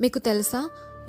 మీకు తెలుసా,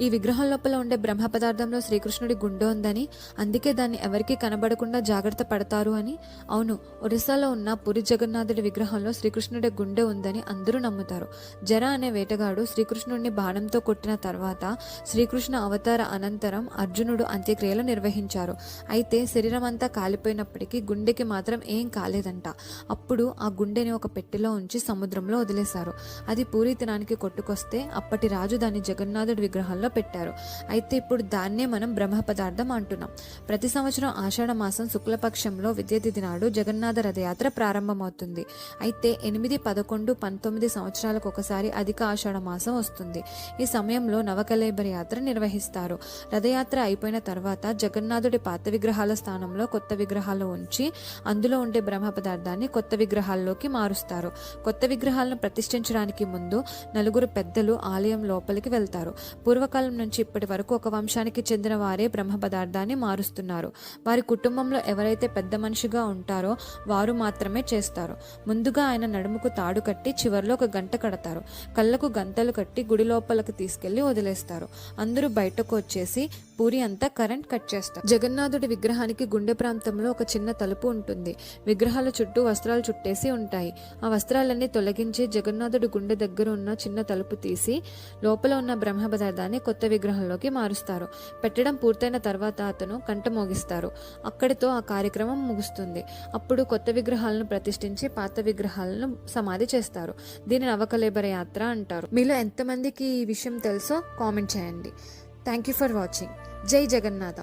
ఈ విగ్రహం లోపల ఉండే బ్రహ్మ పదార్థంలో శ్రీకృష్ణుడి గుండె ఉందని, అందుకే దాన్ని ఎవరికీ కనబడకుండా జాగ్రత్త పడతారు అని. అవును, ఒరిస్సాలో ఉన్న పురి జగన్నాథుడి విగ్రహంలో శ్రీకృష్ణుడి గుండె ఉందని అందరూ నమ్ముతారు. జర అనే వేటగాడు శ్రీకృష్ణుడిని బాణంతో కొట్టిన తర్వాత శ్రీకృష్ణ అవతార అనంతరం అర్జునుడు అంత్యక్రియలు నిర్వహించారు. అయితే శరీరం అంతా కాలిపోయినప్పటికీ గుండెకి మాత్రం ఏం కాలేదంట. అప్పుడు ఆ గుండెని ఒక పెట్టెలో ఉంచి సముద్రంలో వదిలేశారు. అది పూరి తినానికి కొట్టుకొస్తే అప్పటి రాజు దాన్ని జగన్నాథుడి విగ్రహంలో పెట్టారు. అయితే ఇప్పుడు దాన్నే మనం బ్రహ్మ పదార్థం అంటున్నాం. ప్రతి సంవత్సరం ఆషాఢ మాసం శుక్లపక్షంలో విద్య తిథి నాడు జగన్నాథ రథయాత్ర ప్రారంభమవుతుంది. అయితే 8, 11, 19 సంవత్సరాలకు ఒకసారి అధిక ఆషాఢ మాసం వస్తుంది. ఈ సమయంలో నవకళేబర యాత్ర నిర్వహిస్తారు. రథయాత్ర అయిపోయిన తర్వాత జగన్నాథుడి పాత విగ్రహాల స్థానంలో కొత్త విగ్రహాలు ఉంచి అందులో ఉండే బ్రహ్మ పదార్థాన్ని కొత్త విగ్రహాల్లోకి మారుస్తారు. కొత్త విగ్రహాలను ప్రతిష్ఠించడానికి ముందు నలుగురు పెద్దలు ఆలయం లోపలికి వెళ్తారు. పూర్వకాలం నుంచి ఇప్పటి వరకు ఒక వంశానికి చెందిన వారే బ్రహ్మ పదార్థాన్ని మారుస్తున్నారు. వారి కుటుంబంలో ఎవరైతే పెద్ద మనిషిగా ఉంటారో వారు మాత్రమే చేస్తారు. ముందుగా ఆయన నడుముకు తాడు కట్టి చివర్లో ఒక గంట కడతారు. కళ్ళకు గంటలు కట్టి గుడి లోపలికి తీసుకెళ్లి వదిలేస్తారు. అందరూ బయటకు వచ్చేసి పూరి అంతా కరెంట్ కట్ చేస్తారు. జగన్నాథుడి విగ్రహానికి గుండె ప్రాంతంలో ఒక చిన్న తలుపు ఉంటుంది. విగ్రహాల చుట్టూ వస్త్రాలు చుట్టేసి ఉంటాయి. ఆ వస్త్రాలన్నీ తొలగించి జగన్నాథుడి గుండె దగ్గర ఉన్న చిన్న తలుపు తీసి లోపల ఉన్న బ్రహ్మ పదార్థాన్ని కొత్త విగ్రహంలోకి మారుస్తారు. పెట్టడం పూర్తయిన తర్వాత అతను కంట మోగిస్తారు. అక్కడితో ఆ కార్యక్రమం ముగుస్తుంది. అప్పుడు కొత్త విగ్రహాలను ప్రతిష్ఠించి పాత విగ్రహాలను సమాధి చేస్తారు. దీని నవకళేబర యాత్ర అంటారు. మీలో ఎంతమందికి ఈ విషయం తెలుసో కామెంట్ చేయండి. Thank you for watching. జై జగన్నాథ.